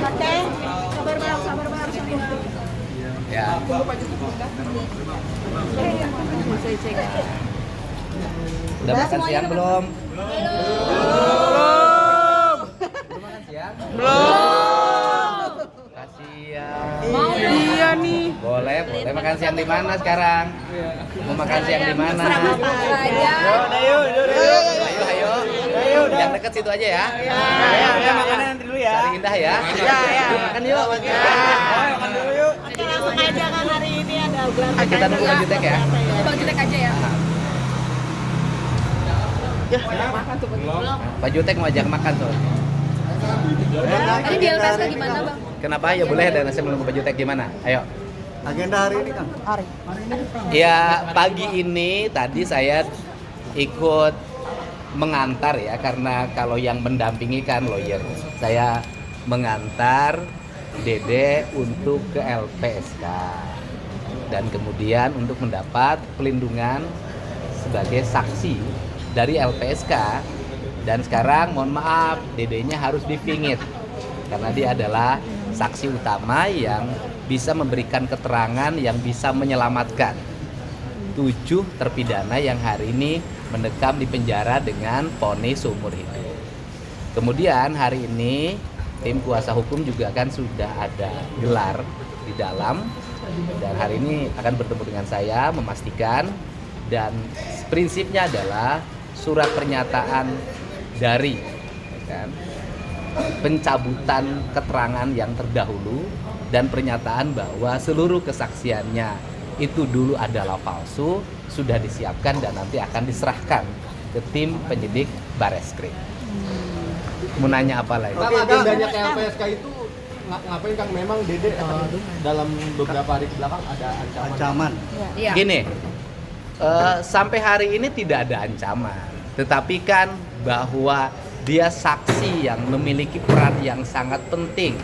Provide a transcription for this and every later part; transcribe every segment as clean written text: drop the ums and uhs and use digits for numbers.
Oke, sabar bang semua. Ya. Udah makan siang belum? Belum. Belum makan siang? Belum. Kasihan. Mau dia nih. Boleh makan siang di mana sekarang? Mau makan siang di mana? Ayo. Ayo. Yang dekat situ aja ya. Ya, makannya nanti dulu ya. Sari Indah ya. Ya. Makan yuk. Makan dulu yuk. Oke, langsung aja kan hari ini ada gelar. Kita nunggu Bang Jutek ya. Bang Jutek aja ya. Pak Jutek mau ajak makan tuh. Tadi di LPSK gimana bang? Kenapa? Ya boleh, dan saya menunggu Pak Jutek gimana? Ayo. Agenda hari ini kan? Ya, pagi ini tadi saya ikut mengantar ya, karena kalau yang mendampingi kan lawyer. Saya mengantar Dede untuk ke LPSK dan kemudian untuk mendapat pelindungan sebagai saksi dari LPSK. Dan sekarang mohon maaf, Dedenya harus dipingit karena dia adalah saksi utama yang bisa memberikan keterangan yang bisa menyelamatkan 7 terpidana yang hari ini mendekam di penjara dengan vonis seumur hidup. Kemudian hari ini tim kuasa hukum juga kan sudah ada gelar di dalam, dan hari ini akan bertemu dengan saya memastikan, dan prinsipnya adalah surat pernyataan dari kan, pencabutan keterangan yang terdahulu dan pernyataan bahwa seluruh kesaksiannya itu dulu adalah palsu sudah disiapkan dan nanti akan diserahkan ke tim penyidik Bareskrim. Mau nanya apa lagi? Kang, agendanya ke LPSK itu ngapain Kang? Memang Dede dalam beberapa hari kebelakang ada ancaman. Iya. Gini, sampai hari ini tidak ada ancaman, tetapi kan bahwa dia saksi yang memiliki peran yang sangat penting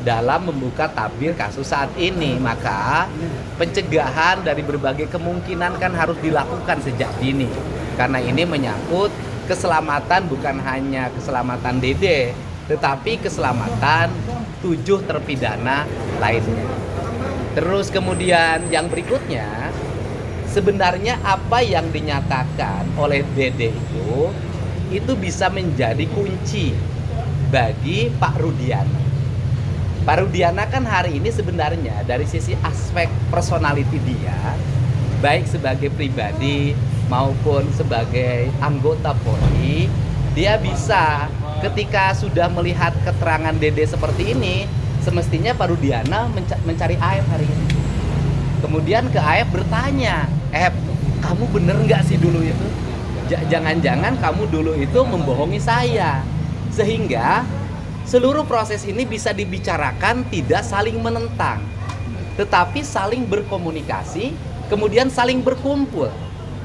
dalam membuka tabir kasus saat ini, maka pencegahan dari berbagai kemungkinan kan harus dilakukan sejak dini, karena ini menyangkut keselamatan, bukan hanya keselamatan Dede, tetapi keselamatan 7 terpidana lainnya. Terus kemudian yang berikutnya, sebenarnya apa yang dinyatakan oleh Dede itu bisa menjadi kunci bagi Pak Rudiana. Pak Rudiana kan hari ini sebenarnya dari sisi aspek personality dia, baik sebagai pribadi maupun sebagai anggota Polri, dia bisa ketika sudah melihat keterangan Dede seperti ini, semestinya Pak Rudiana mencari AF hari ini. Kemudian ke AF bertanya, kamu bener nggak sih dulu itu? Jangan-jangan kamu dulu itu membohongi saya. Sehingga seluruh proses ini bisa dibicarakan tidak saling menentang, tetapi saling berkomunikasi, kemudian saling berkumpul.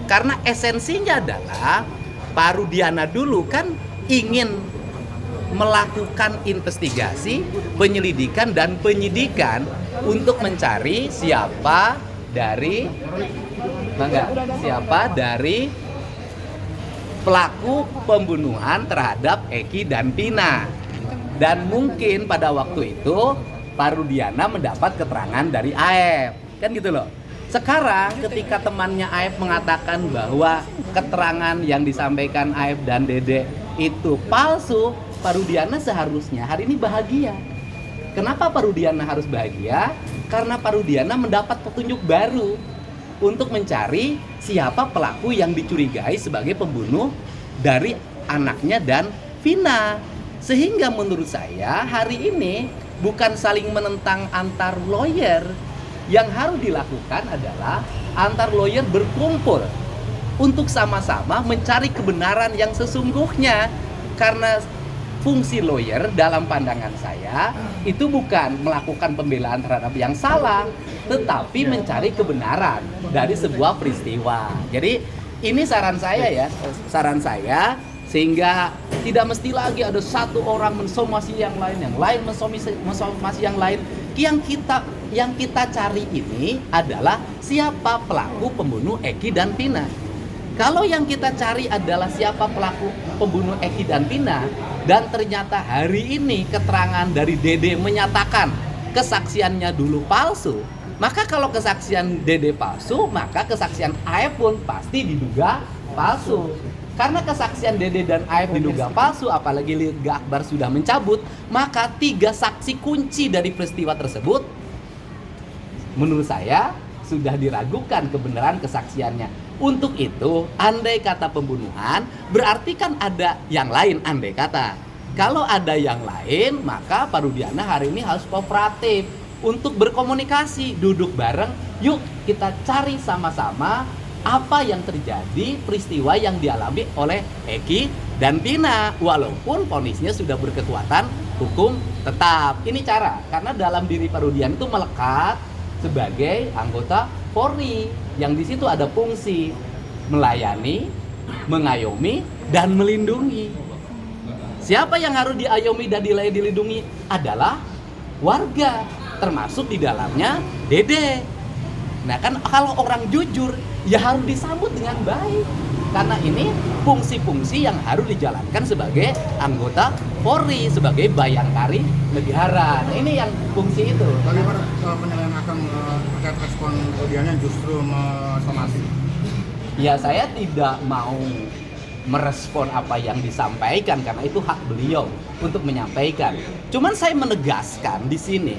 Karena esensinya adalah Pak Rudiana dulu kan ingin melakukan investigasi, penyelidikan dan penyidikan untuk mencari siapa dari pelaku pembunuhan terhadap Eki dan Pina. Dan mungkin pada waktu itu Pak Rudiana mendapat keterangan dari AF, kan gitu loh. Sekarang ketika temannya AF mengatakan bahwa keterangan yang disampaikan AF dan Dede itu palsu, Pak Rudiana seharusnya hari ini bahagia. Kenapa Pak Rudiana harus bahagia? Karena Pak Rudiana mendapat petunjuk baru untuk mencari siapa pelaku yang dicurigai sebagai pembunuh dari anaknya dan Vina. Sehingga menurut saya hari ini bukan saling menentang antar lawyer. Yang harus dilakukan adalah antar lawyer berkumpul untuk sama-sama mencari kebenaran yang sesungguhnya. Karena fungsi lawyer dalam pandangan saya itu bukan melakukan pembelaan terhadap yang salah, tetapi mencari kebenaran dari sebuah peristiwa. Jadi ini saran saya sehingga tidak mesti lagi ada satu orang mensomasi yang lain mensomasi yang lain. Yang kita cari ini adalah siapa pelaku pembunuh Eki dan Pina. Kalau yang kita cari adalah siapa pelaku pembunuh Eki dan Tina, dan ternyata hari ini keterangan dari Dede menyatakan kesaksiannya dulu palsu, maka kalau kesaksian Dede palsu, maka kesaksian Aep pun pasti diduga palsu. Karena kesaksian Dede dan Aep diduga palsu, apalagi Liga Akbar sudah mencabut, maka 3 saksi kunci dari peristiwa tersebut menurut saya sudah diragukan kebenaran kesaksiannya. Untuk itu, andai kata pembunuhan, berarti kan ada yang lain, andai kata. Kalau ada yang lain, maka Pak Rudiana hari ini harus kooperatif untuk berkomunikasi, duduk bareng, yuk kita cari sama-sama apa yang terjadi, peristiwa yang dialami oleh Eki dan Tina, walaupun vonisnya sudah berkekuatan hukum tetap. Ini cara, karena dalam diri Pak Rudiana itu melekat sebagai anggota Polri, yang di situ ada fungsi melayani, mengayomi, dan melindungi. Siapa yang harus diayomi dan dilindungi adalah warga, termasuk di dalamnya Dede. Nah kan kalau orang jujur ya harus disambut dengan baik, karena ini fungsi-fungsi yang harus dijalankan sebagai anggota Polri, sebagai bayangkari negara. Nah ini yang fungsi itu. Bagaimana penilaian akan terkait respon Rudiana yang justru somasi? Ya saya tidak mau merespon apa yang disampaikan karena itu hak beliau untuk menyampaikan. Cuman saya menegaskan di sini,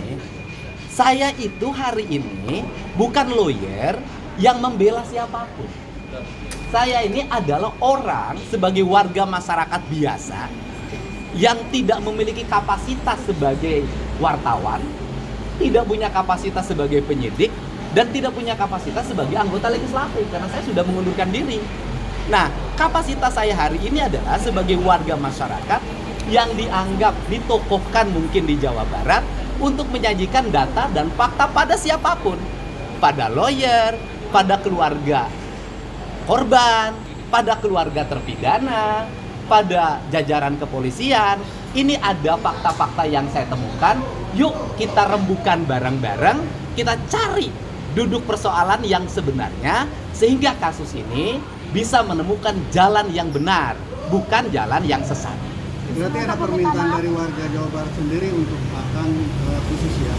saya itu hari ini bukan lawyer yang membela siapapun. Saya ini adalah orang sebagai warga masyarakat biasa yang tidak memiliki kapasitas sebagai wartawan, tidak punya kapasitas sebagai penyidik, dan tidak punya kapasitas sebagai anggota legislatif karena saya sudah mengundurkan diri. Nah, kapasitas saya hari ini adalah sebagai warga masyarakat yang dianggap ditokohkan mungkin di Jawa Barat untuk menyajikan data dan fakta pada siapapun, pada lawyer, pada keluarga korban, pada keluarga terpidana, pada jajaran kepolisian. Ini ada fakta-fakta yang saya temukan. Yuk kita rembukan bareng-bareng, kita cari duduk persoalan yang sebenarnya sehingga kasus ini bisa menemukan jalan yang benar, bukan jalan yang sesat. Berarti ada permintaan dari warga Jawa Barat sendiri untuk akan khusus ya,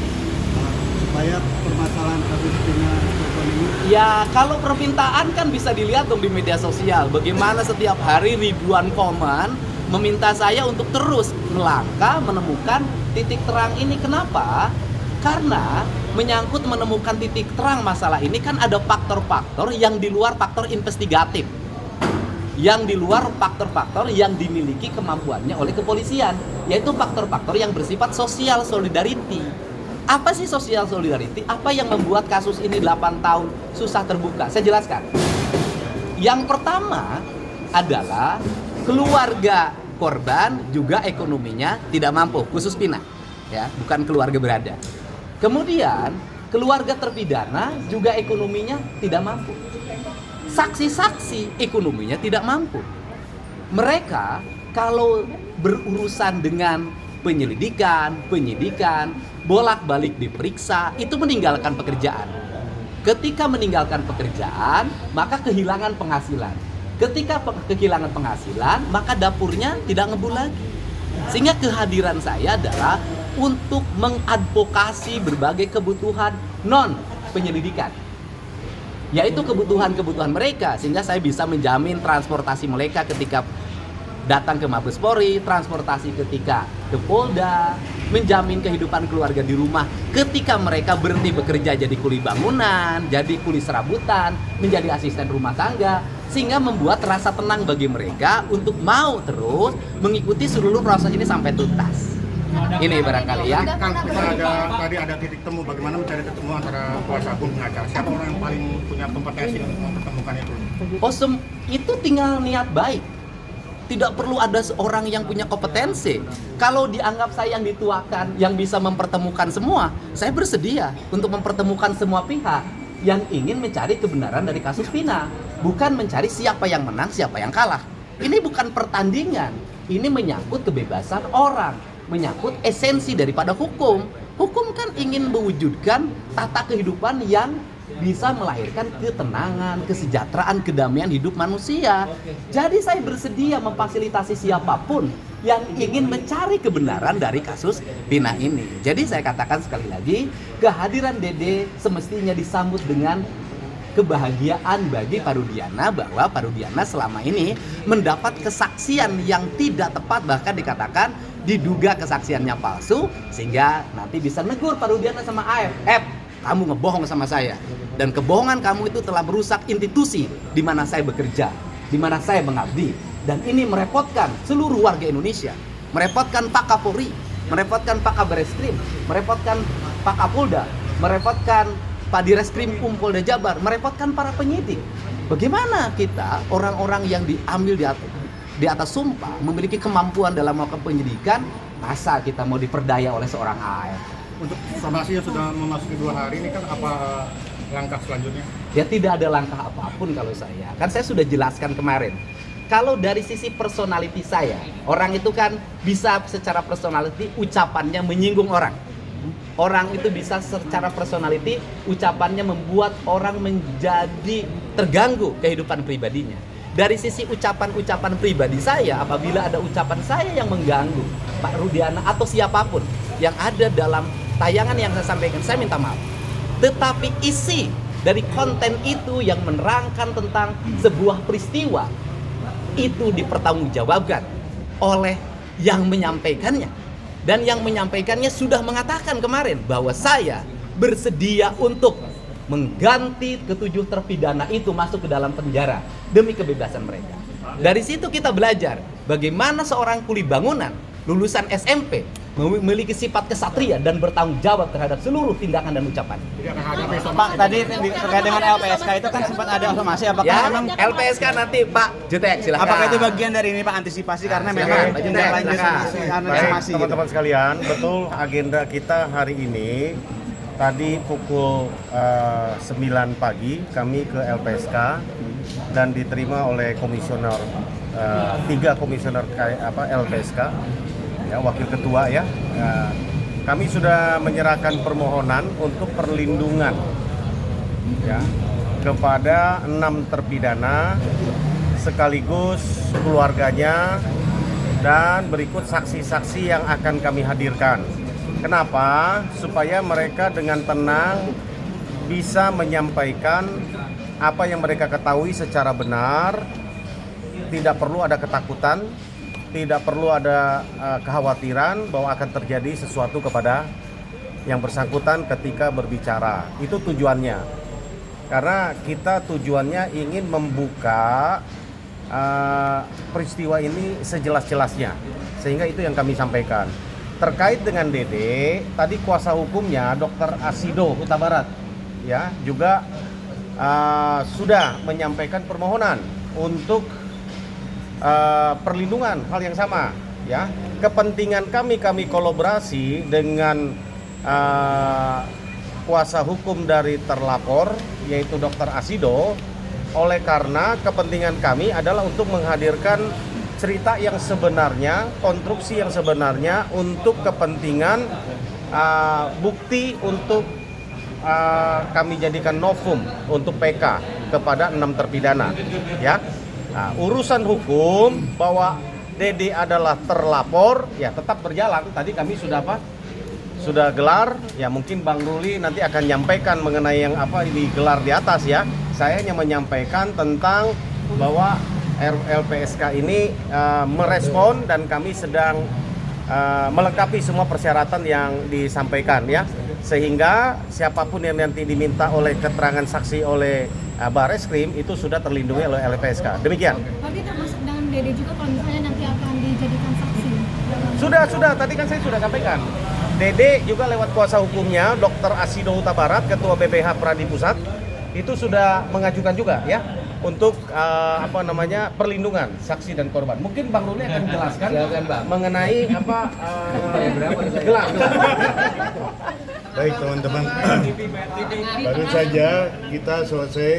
supaya permasalahan kasus Tina ini. Ya kalau permintaan kan bisa dilihat dong di media sosial. Bagaimana setiap hari ribuan komen meminta saya untuk terus melangkah menemukan titik terang ini. Kenapa? Karena menyangkut menemukan titik terang masalah ini kan ada faktor-faktor yang di luar faktor investigatif, yang di luar faktor-faktor yang dimiliki kemampuannya oleh kepolisian, yaitu faktor-faktor yang bersifat social solidarity. Apa sih social solidarity? Apa yang membuat kasus ini 8 tahun susah terbuka? Saya jelaskan. Yang pertama adalah keluarga korban juga ekonominya tidak mampu, khusus Pina, ya, bukan keluarga berada. Kemudian keluarga terpidana juga ekonominya tidak mampu. Saksi-saksi ekonominya tidak mampu. Mereka kalau berurusan dengan penyelidikan, penyidikan, bolak-balik diperiksa, itu meninggalkan pekerjaan. Ketika meninggalkan pekerjaan, maka kehilangan penghasilan. Ketika kehilangan penghasilan, maka dapurnya tidak ngebul lagi. Sehingga kehadiran saya adalah untuk mengadvokasi berbagai kebutuhan non-penyelidikan, yaitu kebutuhan-kebutuhan mereka, sehingga saya bisa menjamin transportasi mereka ketika datang ke Mabes Polri, transportasi ketika ke Polda, menjamin kehidupan keluarga di rumah ketika mereka berhenti bekerja jadi kuli bangunan, jadi kuli serabutan, menjadi asisten rumah tangga, sehingga membuat rasa tenang bagi mereka untuk mau terus mengikuti seluruh proses ini sampai tuntas. Ini barangkali ya. Kang, tadi ada titik temu, bagaimana mencari ketemu antara kuasa hukum pengacara? Siapa orang yang paling punya kompetensi untuk mempertemukan itu? Itu tinggal niat baik. Tidak perlu ada seorang yang punya kompetensi. Kalau dianggap saya yang dituakan, yang bisa mempertemukan semua, saya bersedia untuk mempertemukan semua pihak yang ingin mencari kebenaran dari kasus Pina. Bukan mencari siapa yang menang, siapa yang kalah. Ini bukan pertandingan. Ini menyangkut kebebasan orang, menyangkut esensi daripada hukum. Hukum kan ingin mewujudkan tata kehidupan yang bisa melahirkan ketenangan, kesejahteraan, kedamaian hidup manusia. Jadi saya bersedia memfasilitasi siapapun yang ingin mencari kebenaran dari kasus Vina ini. Jadi saya katakan sekali lagi, kehadiran Dede semestinya disambut dengan kebahagiaan bagi Pak Rudiana, bahwa Pak Rudiana selama ini mendapat kesaksian yang tidak tepat, bahkan dikatakan diduga kesaksiannya palsu, sehingga nanti bisa negur Pak Rudiana sama AF, kamu ngebohong sama saya, dan kebohongan kamu itu telah merusak institusi di mana saya bekerja, di mana saya mengabdi, dan ini merepotkan seluruh warga Indonesia, merepotkan Pak Kapolri, merepotkan Pak Kabareskrim, merepotkan Pak Kapolda, merepotkan Pak Direskrim Polda Jabar, merepotkan para penyidik. Bagaimana kita, orang-orang yang diambil di atas sumpah, memiliki kemampuan dalam melakukan penyidikan, masa kita mau diperdaya oleh seorang AF? Untuk somasi yang sudah memasuki 2 hari ini kan apa langkah selanjutnya? Ya tidak ada langkah apapun kalau saya. Kan saya sudah jelaskan kemarin. Kalau dari sisi personality saya, orang itu kan bisa secara personality ucapannya menyinggung orang. Orang itu bisa secara personality ucapannya membuat orang menjadi terganggu kehidupan pribadinya. Dari sisi ucapan-ucapan pribadi saya, apabila ada ucapan saya yang mengganggu Pak Rudiana atau siapapun yang ada dalam tayangan yang saya sampaikan, saya minta maaf. Tetapi isi dari konten itu yang menerangkan tentang sebuah peristiwa itu dipertanggungjawabkan oleh yang menyampaikannya. Dan yang menyampaikannya sudah mengatakan kemarin bahwa saya bersedia untuk mengganti ke-7 terpidana itu masuk ke dalam penjara demi kebebasan mereka. Dari situ kita belajar bagaimana seorang kuli bangunan lulusan SMP memiliki sifat kesatria dan bertanggung jawab terhadap seluruh tindakan dan ucapan. Pak, tadi terkait dengan LPSK itu kan sempat ada somasi, apakah Ya, memang LPSK nanti Pak Jutek silakan. apakah itu bagian dari ini Pak, antisipasi karena memang Pak Jutek, tindak lanjut silakan. somasi gitu. Teman-teman sekalian, betul agenda kita hari ini tadi pukul 9 pagi kami ke LPSK dan diterima oleh komisioner 3 komisioner LPSK, ya, wakil ketua ya. Kami sudah menyerahkan permohonan untuk perlindungan ya kepada 6 terpidana sekaligus keluarganya, dan berikut saksi-saksi yang akan kami hadirkan. Kenapa? Supaya mereka dengan tenang bisa menyampaikan apa yang mereka ketahui secara benar, tidak perlu ada ketakutan, tidak perlu ada kekhawatiran bahwa akan terjadi sesuatu kepada yang bersangkutan ketika berbicara. Itu tujuannya. Karena kita tujuannya ingin membuka peristiwa ini sejelas-jelasnya. Sehingga itu yang kami sampaikan. Terkait dengan Dede, tadi kuasa hukumnya Dr. Asido Huta Barat ya juga sudah menyampaikan permohonan untuk perlindungan, hal yang sama ya. Kepentingan kami kolaborasi dengan kuasa hukum dari terlapor yaitu Dr. Asido, oleh karena kepentingan kami adalah untuk menghadirkan cerita yang sebenarnya, konstruksi yang sebenarnya untuk kepentingan bukti untuk kami jadikan novum untuk PK kepada 6 terpidana ya. Nah, urusan hukum bahwa Dede adalah terlapor ya tetap berjalan. Tadi kami sudah sudah gelar ya, mungkin Bang Ruli nanti akan menyampaikan mengenai yang digelar di atas ya. Saya hanya menyampaikan tentang bahwa LPSK ini merespon dan kami sedang melengkapi semua persyaratan yang disampaikan ya, sehingga siapapun yang nanti diminta oleh keterangan saksi oleh Bareskrim itu sudah terlindungi oleh LPSK. Demikian. Tapi termasuk dengan Dede juga kalau misalnya nanti akan dijadikan saksi. Sudah, tadi kan saya sudah sampaikan. Dede juga lewat kuasa hukumnya Dr. Asido Huta Barat, Ketua BPH Pradi Pusat, itu sudah mengajukan juga ya untuk perlindungan saksi dan korban. Mungkin Bang Ruli akan menjelaskan mengenai gelar. Baik teman-teman, baru saja kita selesai